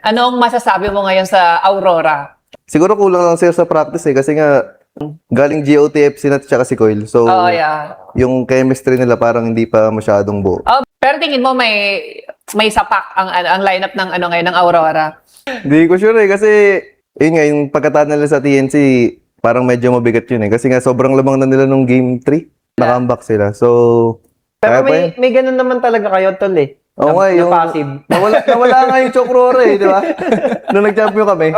Anong masasabi mo ngayon sa Aurora? Siguro kulang lang sila sa practice kasi nga galing GOTFC na tsaka si Coil. So, Yeah. yung chemistry nila parang hindi pa masyadong buo. Pero tingin mo may sapak ang lineup ng ngayon ng Aurora? Hindi ko sure kasi yun nga, yung pagkatalo nila sa TNC, parang medyo mabigat yun Kasi nga sobrang lamang na nila nung game 3. Naka-comeback sila. So, pero may ganun naman talaga kayo, tol Oo nga, yung passive. nawala nga yung Rora di ba? Nung nag-champion kami.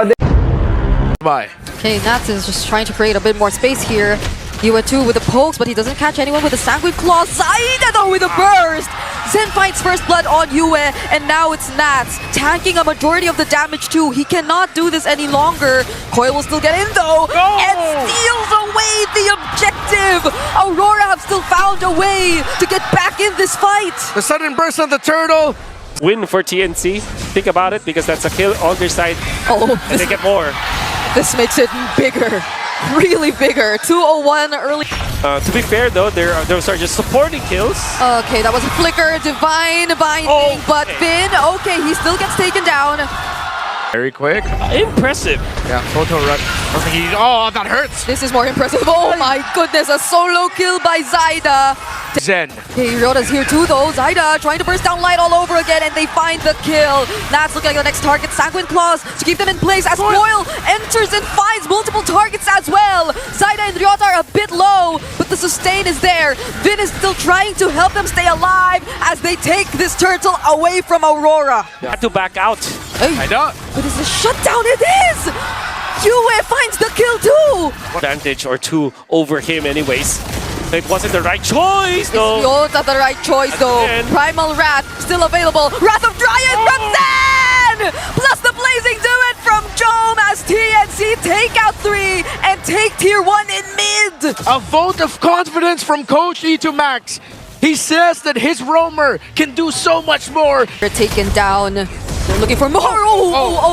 Okay, Nats is just trying to create a bit more space here. UA2 with the pokes, but he doesn't catch anyone with the Sanguine Claw. Zaida though with a burst! Zen finds first blood on Yue, and now it's Nats, tanking a majority of the damage too. He cannot do this any longer. Coil will still get in though, and steals away the objective! Aurora have still found a way to get back in this fight! The sudden burst on the turtle. Win for TNC. Think about it, because that's a kill on their side. Oh, And they get more. this makes it bigger. Really bigger. 201 early. To be fair though, those are just supporting kills. Okay, that was a flicker, divine binding, but Finn, okay, he still gets taken down. Very quick. Impressive. Yeah, photo run. Oh, that hurts. This is more impressive. Oh my goodness, a solo kill by Zaida. Zen. Okay, Rora's here too though. Zaida trying to burst down light all over again, and they find the kill. Nats looking like the next target. Sanguine Claws to keep them in place as Coil enters and finds multiple targets as well. Zaida and Ryota are a bit low, but the sustain is there. Vin is still trying to help them stay alive as they take this turtle away from Aurora. Had to back out. Hey, I know. but it's a shutdown, it is! Yue finds the kill too! Advantage or two over him anyways. It wasn't the right choice though. Ryota the right choice though. Again. Primal Wrath still available. Wrath of Dryad from Zen! Plus the Blazing Duet from Jome as TNC take out 3 and take tier 1 in mid! A vote of confidence from Coach E to Max. He says that his roamer can do so much more. They're taken down. They're looking for more.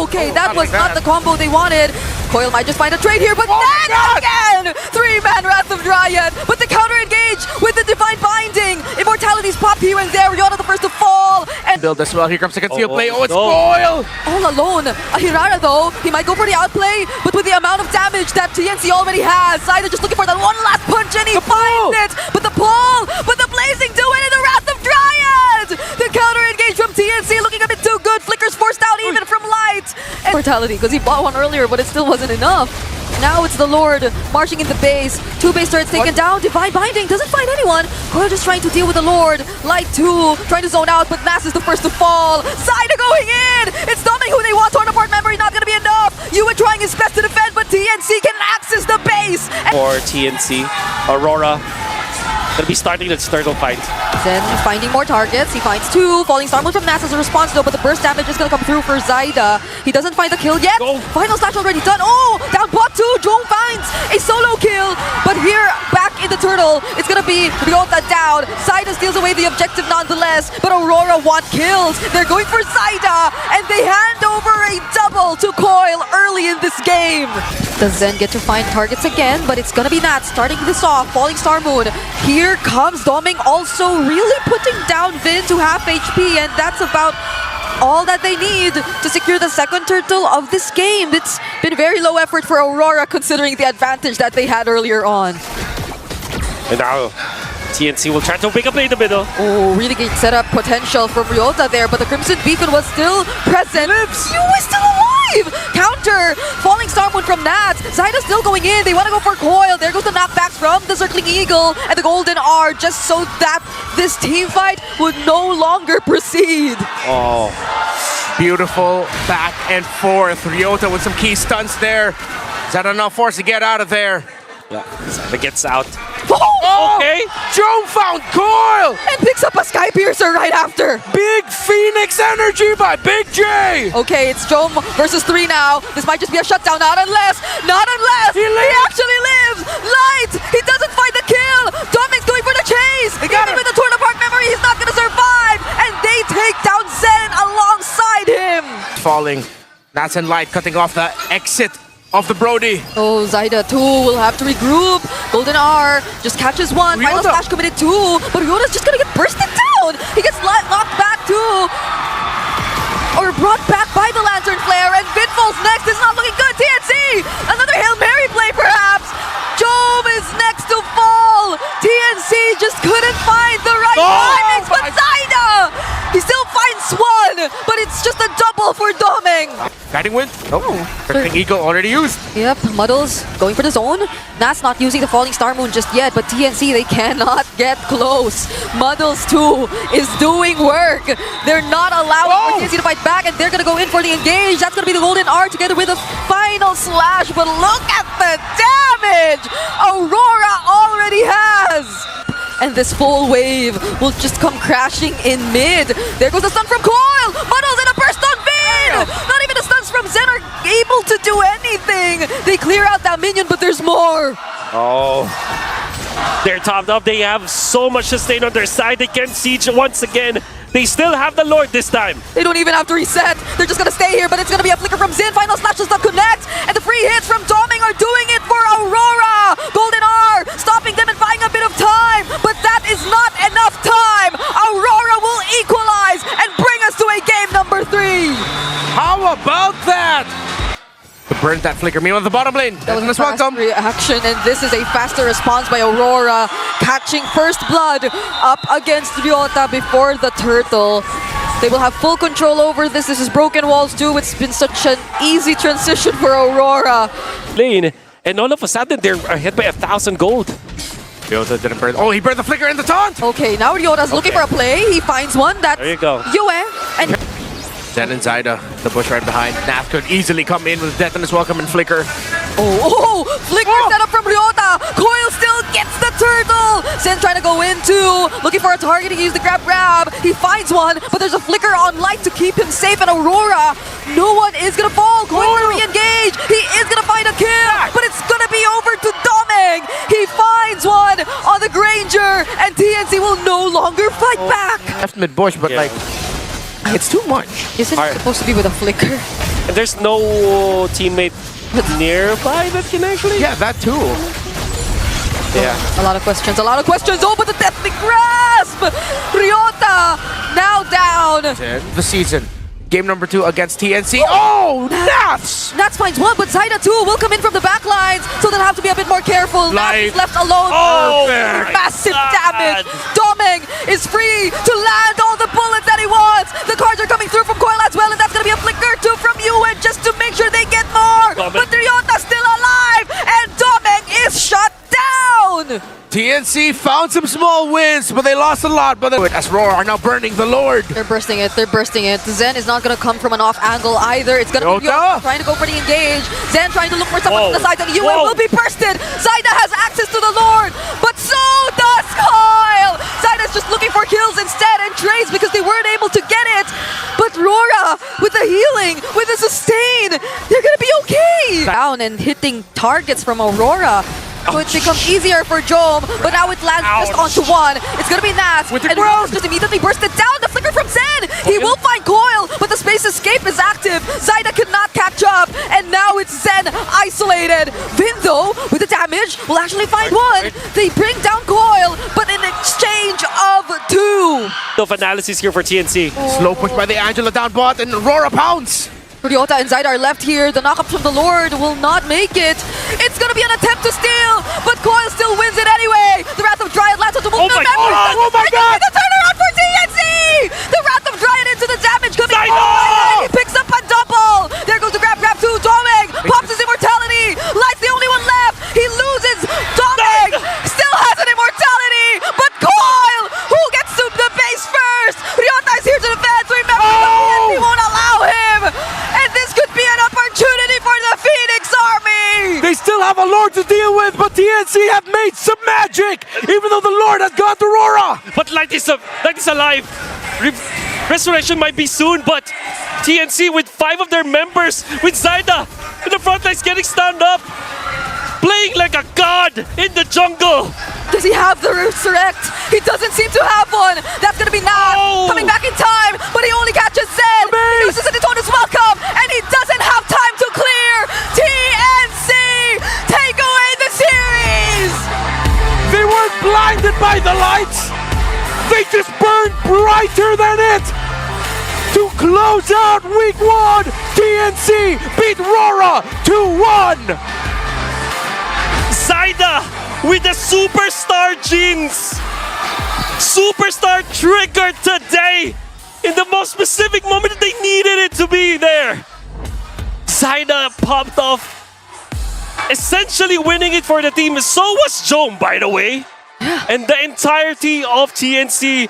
Okay, that was not the combo they wanted. Coil might just find a trade here, but then again! 3-man Wrath of Dryad, but the counter engage with the Divine Binding. Immortality's pop here and there. Ryota the first to fall. And Build as well. Here comes the conceal play. Oh, it's no. Coil. all alone. Ahirara though, he might go for the outplay, but with the amount of damage that TNC already has, Zaida just looking for that one last punch and he finds it. But the pull, but the Blazing Duet and the Wrath of Dryad! The counter engage from TNC looking a bit too good. Flickers forced out even from Light. And Mortality, because he bought one earlier, but it still wasn't enough. Now it's the Lord marching in the base. 2 base turrets taken down. Divine Binding doesn't find anyone. Coil just trying to deal with the Lord. Light 2 trying to zone out, but Nass is the first to fall. Zaida going in. It's Doming who they want. Torn apart memory not going to be enough. Yue trying his best to defend, but TNC can access the base. For TNC, Aurora gonna be starting the turtle fight. Zen finding more targets. He finds 2. Falling Star Moon from Nass as a response though, but the burst damage is going to come through for Zaida. He doesn't find the kill yet. Go. Final slash already done. Oh, down bot 2. Jong finds a solo kill. But here, back in the turtle, it's going to be Ryota down. Zaida steals away the objective nonetheless, but Aurora want kills. They're going for Zaida, and they hand over a double to Coil early in this game. Does Zen get to find targets again? But it's going to be Nats starting this off. Falling Star Moon. Here comes Doming also really putting down Vin to half HP, and that's about all that they need to secure the second turtle of this game. It's been very low effort for Aurora considering the advantage that they had earlier on. And now TNC will try to pick up in the middle. Oh, really great setup potential from Ryota there, but the Crimson Beacon was still present. You were still alive! Counter! Falling Star Moon from Nats. Zaida still going in. They want to go for Coil. There goes the knockbacks from the Circling Eagle and the Golden R, just so that this team fight would no longer proceed. Oh, beautiful back and forth. Ryota with some key stunts there. Is that enough force to get out of there? Yeah, Zaida gets out. Oh! Okay. Jome found Coil! And picks up a Sky Piercer right after. Big Phoenix energy by Big J! Okay, it's Jome versus 3 now. This might just be a shutdown, not unless he actually lives! Light! He doesn't find the kill! Doming's going for the chase! Even with the torn apart memory, he's not gonna survive! And they take down Zen alongside him! Falling. Nats and Light cutting off the exit of the Brody. Oh, Zaida 2 will have to regroup. Golden R just catches 1. Final Ryota. Slash committed 2. But Ryota's just gonna get bursted down! He gets knocked back too! Or brought back by by the Lantern Flare, and Vidfall's next is not looking good. TNC, another Hail Mary play perhaps. Jome is next to fall. TNC just couldn't find the right timings, but Zaida, he still finds one, but it's just a double for Doming. Guiding wind. Perfect Eagle already used. Yep, Muddles going for the zone. Nat's not using the Falling Star Moon just yet, but TNC, they cannot get close. Muddles too is doing work. They're not allowing TNC to fight back, and they're gonna go in for the engage. That's gonna be the Golden R together with a final slash, but look at the damage Aurora already has. And this full wave will just come crashing in mid. There goes the stun from Coil. Muddles and a burst on Vid. Not even the stuns from Zen are able to do anything. They clear out that minion, but there's more. Oh. They're topped up. They have so much sustain on their side. They can siege once again. They still have the Lord this time. They don't even have to reset. They're just gonna stay here, but it's gonna be a flicker from Zin. Final slash does not connect. And the free hits from Doming are doing it for Aurora. Golden R stopping them and buying a bit of time. But that is not enough time. Aurora will equalize and bring us to a game number 3. How about that? To burn that flicker. Meanwhile, the bottom lane. That was a fast reaction, and this is a faster response by Aurora, catching first blood up against Ryota before the turtle. They will have full control over this. This is Broken Walls too. It's been such an easy transition for Aurora. Lane, and all of a sudden they're hit by 1,000 gold. Ryota didn't burn. Oh, he burned the flicker in the taunt. Okay, now Ryota's looking for a play. He finds one. That's There you go. Yue. And Zen and Zaida, the bush right behind. Nath could easily come in with Death and his welcome and flicker. flicker set up from Ryota. Coil still gets the turtle. Zen trying to go in too. Looking for a target. He used the grab. He finds one, but there's a flicker on light to keep him safe. And Aurora, no one is gonna fall. Coil will re-engage. He is gonna find a kill, but it's gonna be over to Doming. He finds one on the Granger, and TNC will no longer fight back. Left mid bush, but like, it's too much. Isn't it supposed to be with a flicker? And there's no teammate nearby that can actually... Yeah, that too. Yeah. A lot of questions. Oh, but the deathly grasp! Ryota now down. The season. Game number 2 against TNC. Oh, Nats! Nats finds one, but Zaida too will come in from the back lines, so they'll have to be a bit more careful. Nats is left alone. Massive damage. Doming is free to land all the bullets that he wants. The cards are coming through from Coil as well, and that's going to be a flicker too from Yuen just to make sure they get more. But Ryota's still alive, and Doming is shut down. TNC found some small wins, but they lost a lot. But as Rora are now burning the Lord. They're bursting it. Zen is not going to come from an off angle either. It's going to be Ryota trying to go for the engage. Zen trying to look for someone on the side, and Yuen will be bursted. Zaida has access to the Lord, but so does Coil. Zaida's just looking for kills instead and trades because they weren't able to get it. But Rora, with the healing, with the sustain, they're going to be okay. Down and hitting targets from Aurora. So it becomes easier for Jome, but now it lands just onto one. It's gonna be Nats, and Rose just immediately bursted down. The flicker from Zen! He will find Coil, but the space escape is active. Zaida could not catch up, and now it's Zen isolated. Vin, though, with the damage, will actually find one. They bring down Coil, but in exchange of 2. Of analysis here for TNC. Slow push by the Angela down bot, and Rora pounds. Ryota and Zaida are left here. The knockup from the Lord will not make it. It's gonna be an attempt to steal, but Coil still wins it anyway. The Wrath of Dryad lands onto multiple members. Oh my god! The turnaround for TNC! The Wrath of Dryad into the damage coming forward. He picks up a double. There goes the grab to Doming. Pops his immortality. Light's the only one left. He loses. Doming still has an immortality, but Coil, who gets to the base first? Ryota is here to defend. So remember, TNC won't allow him. And this could be an opportunity for the Phoenix Army! They still have a Lord to deal with, but TNC have made some magic, even though the Lord has gone to Rora! But Light is alive. Resurrection might be soon, but TNC with 5 of their members, with Zaida in the front lines getting stand up, playing like a god in the jungle. Does he have the resurrect? He doesn't seem to have one. That's gonna be Nat coming back in time, but he only catches Zen. He uses it on his welcome, and he doesn't have time to clear. TNC take away the series. They weren't blinded by the lights. They just burned brighter than it to close Taunt Week 1! TNC beat Rora 2-1! Zaida with the superstar genes. Superstar triggered today in the most specific moment that they needed it to be there. Zaida popped off, essentially winning it for the team. So was Jom, by the way. And the entirety of TNC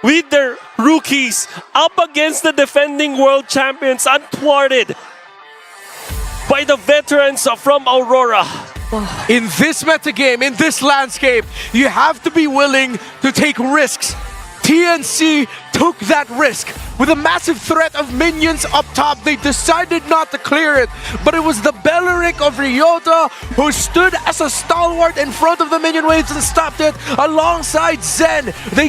with their rookies up against the defending world champions, unthwarted by the veterans from Aurora. In this metagame, in this landscape, you have to be willing to take risks. TNC took that risk. With a massive threat of minions up top, they decided not to clear it. But it was the Belleric of Ryota who stood as a stalwart in front of the minion waves and stopped it alongside Zen. They